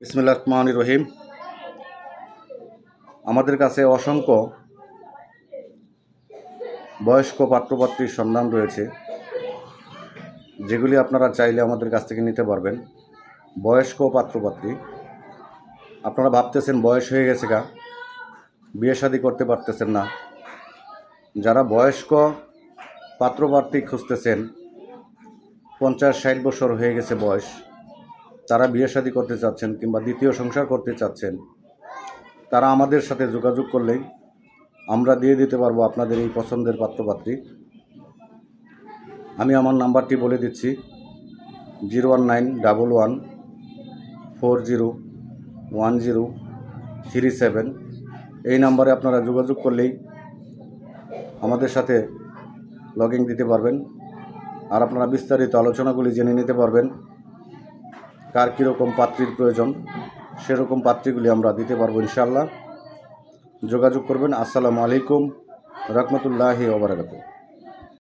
বিসমিল্লাহির রহমানির রহিম। আমাদের কাছে অসংখ্য বয়স্ক পাত্রপাত্রীর সন্ধান রয়েছে, যেগুলি আপনারা চাইলে আমাদের কাছ থেকে নিতে পারবেন। বয়স্ক পাত্রপাত্রী, আপনারা ভাবতেছেন বয়স হয়ে গেছে গা, বিয়ে শাদী করতে পারতেছেন না। যারা বয়স্ক পাত্রপাত্রী খুঁজতেছেন, 50-60 বছর হয়ে গেছে বয়স, তারা বিয়ে শাদী করতে চাচ্ছেন কিংবা দ্বিতীয় সংসার করতে চাচ্ছেন, তারা আমাদের সাথে যোগাযোগ করলেই আমরা দিয়ে দিতে পারবো আপনাদের এই পছন্দের পাত্রপাত্রী। আমি আমার নাম্বারটি বলে দিচ্ছি, 01911401037। এই নাম্বারে আপনারা যোগাযোগ করলেই আমাদের সাথে লগইন দিতে পারবেন, আর আপনারা বিস্তারিত আলোচনাগুলি জেনে নিতে পারবেন। কার কীরকম পাত্রীর প্রয়োজন, সেরকম পাত্রীগুলি আমরা দিতে পারবো ইনশাআল্লাহ। যোগাযোগ করবেন। আসসালামু আলাইকুম রহমতুল্লাহি ওয়া বারাকাতুহু।